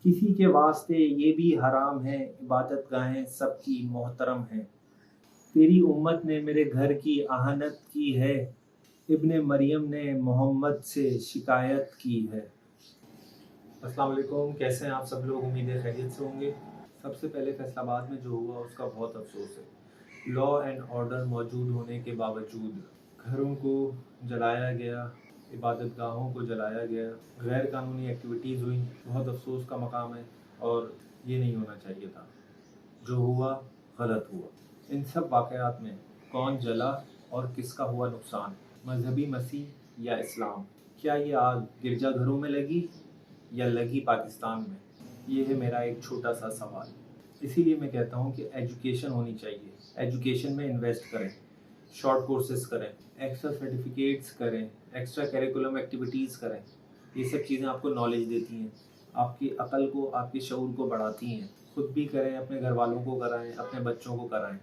किसी के वास्ते ये भी हराम है, इबादत गाहें सबकी मोहतरम हैं। तेरी उम्मत ने मेरे घर की आहनत की है, इब्ने मरियम ने मोहम्मद से शिकायत की है। अस्सलाम वालेकुम, कैसे हैं आप सब लोग? उम्मीद है खैरियत से होंगे। सबसे पहले फैसलाबाद में जो हुआ उसका बहुत अफसोस है। लॉ एंड ऑर्डर मौजूद होने के बावजूद घरों को जलाया गया, इबादत गाहों को जलाया गया, गैर कानूनी एक्टिविटीज़ हुई। बहुत अफसोस का मकाम है और ये नहीं होना चाहिए था। जो हुआ गलत हुआ। इन सब वाक़यात में कौन जला और किसका हुआ नुकसान? मजहबी मसीह या इस्लाम? क्या ये आग गिरजाघरों में लगी या लगी पाकिस्तान में? ये है मेरा एक छोटा सा सवाल। इसीलिए मैं कहता हूँ कि एजुकेशन होनी चाहिए। एजुकेशन में इन्वेस्ट करें, शॉर्ट कोर्सेज करें, एक्स्ट्रा सर्टिफिकेट्स करें, एक्स्ट्रा करिकुलम एक्टिविटीज़ करें। ये सब चीज़ें आपको नॉलेज देती हैं, आपकी अकल को, आपके शऊर को बढ़ाती हैं। खुद भी करें, अपने घर वालों को कराएं, अपने बच्चों को कराएं।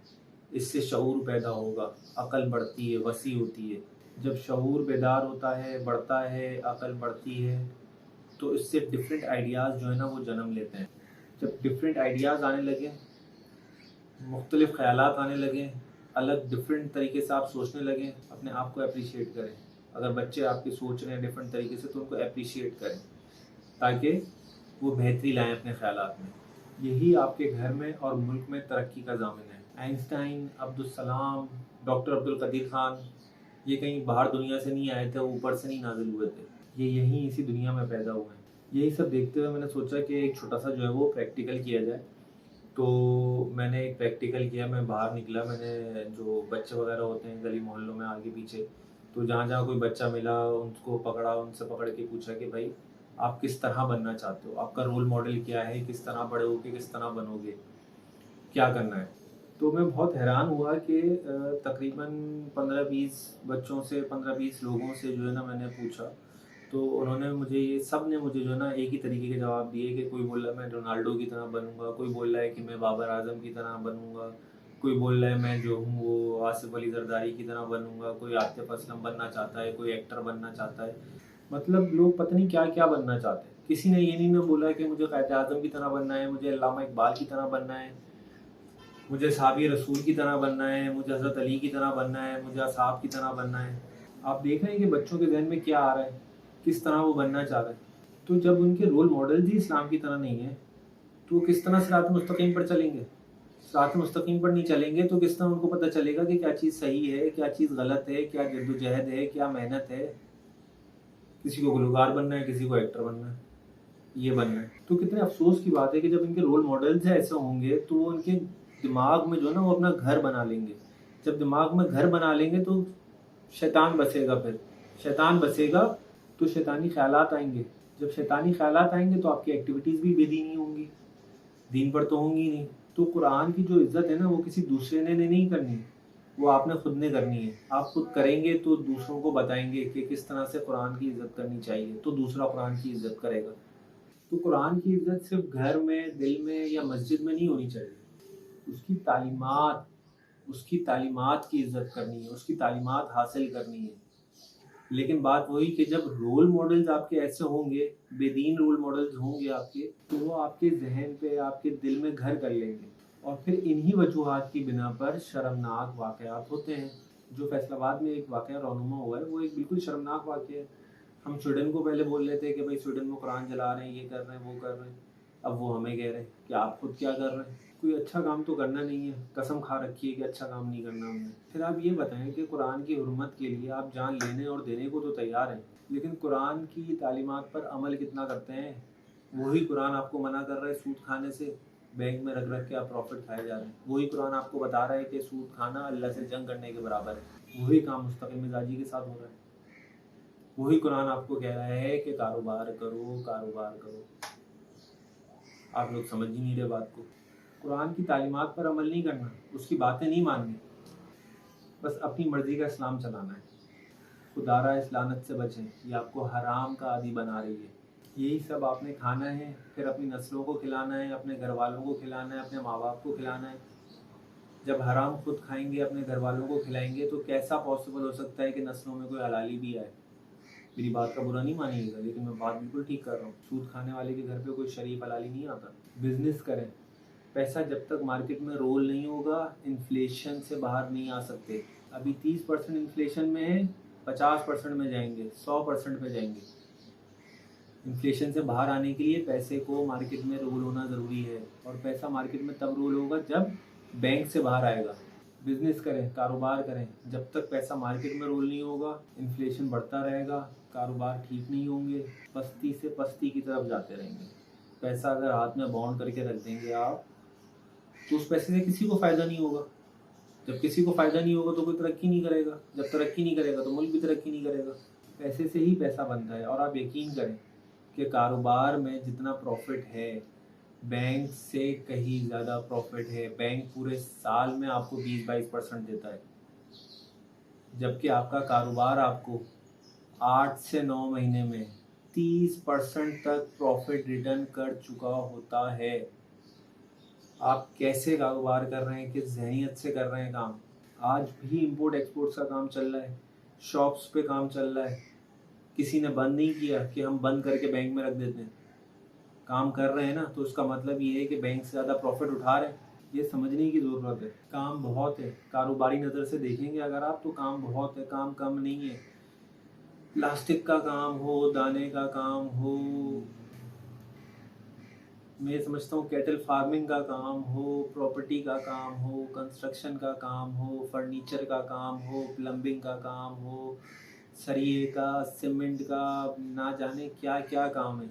इससे शऊर पैदा होगा, अकल बढ़ती है, वसी होती है। जब शऊर बेदार होता है, बढ़ता है, अकल बढ़ती है, तो इससे डिफरेंट आइडियाज़ जो है ना वो जन्म लेते हैं। जब डिफरेंट आइडियाज़ आने लगे, मुख्तलिफ ख़यालात आने लगें, अलग डिफरेंट तरीके से आप सोचने लगें, अपने आप को अप्रिशिएट करें। अगर बच्चे आपके सोच रहे हैं डिफरेंट तरीके से तो उनको अप्रिशिएट करें ताकि वो बेहतरी लाएं अपने ख़यालात में। यही आपके घर में और मुल्क में तरक्की का ज़ामिन है। आइंस्टाइन, अब्दुल सलाम, डॉक्टर अब्दुल कदीर ख़ान, ये कहीं बाहर दुनिया से नहीं आए थे, ऊपर से नहीं नाजिल हुए थे। ये यहीं इसी दुनिया में पैदा हुए हैं। यही सब देखते हुए मैंने सोचा कि एक छोटा सा जो है वो प्रैक्टिकल किया जाए। तो मैंने एक प्रैक्टिकल किया। मैं बाहर निकला, मैंने जो बच्चे वगैरह होते हैं गली मोहल्लों में आगे पीछे, तो जहाँ जहाँ कोई बच्चा मिला उनको पकड़ा, उनसे पकड़ के पूछा कि भाई आप किस तरह बनना चाहते हो, आपका रोल मॉडल क्या है, किस तरह बड़े होके किस तरह बनोगे, क्या करना है। तो मैं बहुत हैरान हुआ कि तकरीबन 15-20 बच्चों से, 15-20 लोगों से जो है ना मैंने पूछा, तो उन्होंने मुझे, ये सब ने मुझे जो है ना एक ही तरीके के जवाब दिए कि कोई बोल रहा है मैं रोनाल्डो की तरह बनूंगा, कोई बोल रहा है कि मैं बाबर आजम की तरह बनूंगा, कोई बोल रहा है मैं जो हूँ वो आसिफ अली जरदारी की तरह बनूंगा, कोई आतिफ असलम बनना चाहता है, कोई एक्टर बनना चाहता है। मतलब लोग पता नहीं क्या क्या बनना चाहते हैं। किसी ने ये नहीं ना बोला कि मुझे क़ायद आज़म की तरह बनना है, मुझे अल्लामा इकबाल की तरह बनना है, मुझे सहाबी रसूल की तरह बनना है, मुझे हज़रत अली की तरह बनना है, मुझे असहाब की तरह बनना है। आप देख रहे हैं कि बच्चों के जहन में क्या आ रहा है, किस तरह वो बनना चाह रहे हैं। तो जब उनके रोल मॉडल्स ही इस्लाम की तरह नहीं है तो वो किस तरह सिरात मुस्तकीम पर चलेंगे? सिरात मुस्तकीम पर नहीं चलेंगे तो किस तरह उनको पता चलेगा कि क्या चीज़ सही है, क्या चीज़ गलत है, क्या जद्दोजहद है, क्या मेहनत है। किसी को गुलकार बनना है, किसी को एक्टर बनना है, ये बनना है। तो कितने अफसोस की बात है कि जब इनके रोल मॉडल्स ऐसे होंगे तो वो उनके दिमाग में जो है ना वो अपना घर बना लेंगे। जब दिमाग में घर बना लेंगे तो शैतान बसेगा। फिर शैतान बसेगा तो शैतानी ख्यालात आएंगे। जब शैतानी ख्यालात आएंगे तो आपकी एक्टिविटीज़ भी बेदीनी होंगी, दीन पर तो होंगी नहीं। तो कुरान की जो इज़्ज़त है ना वो किसी दूसरे ने नहीं करनी है, वो आपने खुद ने करनी है। आप खुद करेंगे तो दूसरों को बताएंगे कि किस तरह से कुरान की इज़्ज़त करनी चाहिए, तो दूसरा कुरान की इज़्ज़त करेगा। तो कुरान की इज़्ज़त सिर्फ घर में, दिल में या मस्जिद में नहीं होनी चाहिए। उसकी तालीमात, उसकी तालीमात की इज़्ज़त करनी है, उसकी तालीमात हासिल करनी है। लेकिन बात वही कि जब रोल मॉडल्स आपके ऐसे होंगे, बेदीन रोल मॉडल्स होंगे आपके, तो वो आपके जहन पे, आपके दिल में घर कर लेंगे। और फिर इन्हीं वजूहात की बिना पर शर्मनाक वाक़यात होते हैं। जो फैसलाबाद में एक वाक़या रौनुमा हुआ है वो एक बिल्कुल शर्मनाक वाक़या है। हम स्वीडन को पहले बोल रहे थे कि भाई स्वीडन में कुरान जला रहे हैं, ये कर रहे हैं, वो कर रहे हैं। अब वो हमें कह रहे हैं कि आप खुद क्या कर रहे हैं? कोई अच्छा काम तो करना नहीं है, कसम खा रखी है कि अच्छा काम नहीं करना हमने। फिर आप ये बताएं कि कुरान की हुर्मत के लिए आप जान लेने और देने को तो तैयार हैं, लेकिन कुरान की तालीमात पर अमल कितना करते हैं? वही कुरान आपको मना कर रहा है सूद खाने से, बैंक में रख रख के आप प्रॉफिट खाए जा रहे हैं। वही कुरान आपको बता रहा है कि सूद खाना अल्लाह से जंग करने के बराबर है। वही काम मुस्तकिल मिजाजी के साथ हो रहा है। वही कुरान आपको कह रहा है कि कारोबार करो, कारोबार करो। आप लोग समझ ही नहीं रहे बात को। कुरान की तालीमात पर अमल नहीं करना, उसकी बातें नहीं माननी, बस अपनी मर्जी का इस्लाम चलाना है। खुदारा इस लानत से बचें, ये आपको हराम का आदी बना रही है। यही सब आपने खाना है, फिर अपनी नस्लों को खिलाना है, अपने घर वालों को खिलाना है, अपने माँ बाप को खिलाना है। जब हराम खुद खाएंगे, अपने घर वालों को खिलाएंगे, तो कैसा पॉसिबल हो सकता है कि नस्लों में कोई हलाली भी आए? मेरी बात का बुरा नहीं मानिएगा, लेकिन मैं बात बिल्कुल ठीक कर रहा हूँ। सूद खाने वाले के घर पे कोई शरीफ हलाली नहीं आता। बिजनेस करें, पैसा जब तक मार्केट में रोल नहीं होगा, इन्फ्लेशन से बाहर नहीं आ सकते। अभी 30% इन्फ्लेशन में है, 50% में जाएंगे, 100% पे जाएंगे। इन्फ्लेशन से बाहर आने के लिए पैसे को मार्केट में रोल होना ज़रूरी है, और पैसा मार्केट में तब रोल होगा जब बैंक से बाहर आएगा। बिजनेस करें, कारोबार करें, जब तक पैसा मार्केट में रोल नहीं होगा, इन्फ्लेशन बढ़ता रहेगा, कारोबार ठीक नहीं होंगे, पस्ती से पस्ती की तरफ जाते रहेंगे। पैसा अगर हाथ में बाउंड करके रख देंगे आप, तो उस पैसे से किसी को फ़ायदा नहीं होगा। जब किसी को फ़ायदा नहीं होगा तो कोई तरक्की नहीं करेगा, जब तरक्की नहीं करेगा तो मुल्क भी तरक्की नहीं करेगा। पैसे से ही पैसा बनता है। और आप यकीन करें कि कारोबार में जितना प्रॉफिट है, बैंक से कहीं ज़्यादा प्रॉफिट है। बैंक पूरे साल में आपको 20-22% देता है, जबकि आपका कारोबार आपको 8 से 9 महीने में 30% तक प्रॉफिट रिटर्न कर चुका होता है। आप कैसे कारोबार कर रहे हैं, किस ज़हनियत से कर रहे हैं काम। आज भी इंपोर्ट एक्सपोर्ट्स का काम चल रहा है, शॉप्स पे काम चल रहा है। किसी ने बंद नहीं किया कि हम बंद करके बैंक में रख देते हैं। काम कर रहे हैं ना, तो उसका मतलब ये है कि बैंक से ज़्यादा प्रॉफिट उठा रहे हैं। ये समझने की ज़रूरत है। काम बहुत है, कारोबारी नज़र से देखेंगे अगर आप, तो काम बहुत है, काम कम नहीं है। प्लास्टिक का काम हो, दाने का काम हो, मैं समझता हूँ कैटल फार्मिंग का काम हो, प्रॉपर्टी का काम हो, कंस्ट्रक्शन का काम हो, फर्नीचर का काम हो, प्लम्बिंग का काम हो, सरिये का, सीमेंट का, ना जाने क्या क्या काम है।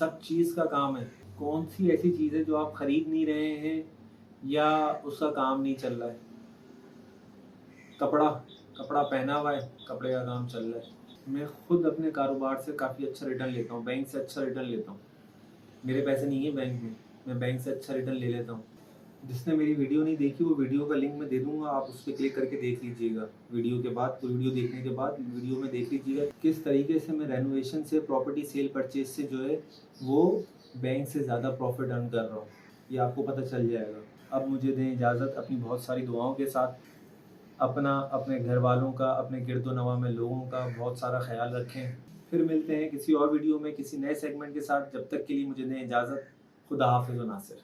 सब चीज़ का काम है। कौन सी ऐसी चीज़ है जो आप खरीद नहीं रहे हैं या उसका काम नहीं चल रहा है। कपड़ा कपड़ा पहना हुआ है, कपड़े का काम चल रहा है। मैं खुद अपने कारोबार से काफ़ी अच्छा रिटर्न लेता हूँ, बैंक से अच्छा रिटर्न लेता हूँ। मेरे पैसे नहीं है बैंक में, मैं बैंक से अच्छा रिटर्न ले लेता हूँ। जिसने मेरी वीडियो नहीं देखी, वो वीडियो का लिंक मैं दे दूंगा, आप उस पर क्लिक करके देख लीजिएगा। वीडियो के बाद, तो वीडियो देखने के बाद वीडियो में देख लीजिएगा किस तरीके से मैं रेनोवेशन से, प्रॉपर्टी सेल परचेज से जो है वो बैंक से ज़्यादा प्रॉफिट अर्न कर रहा हूँ। ये आपको पता चल जाएगा। अब मुझे दें इजाज़त, अपनी बहुत सारी दुआओं के साथ अपना, अपने घर वालों का, अपने गिरदोनवा में लोगों का बहुत सारा ख्याल रखें। फिर मिलते हैं किसी और वीडियो में किसी नए सेगमेंट के साथ। जब तक के लिए मुझे दें इजाज़त। खुदा हाफिज़ व नासिर।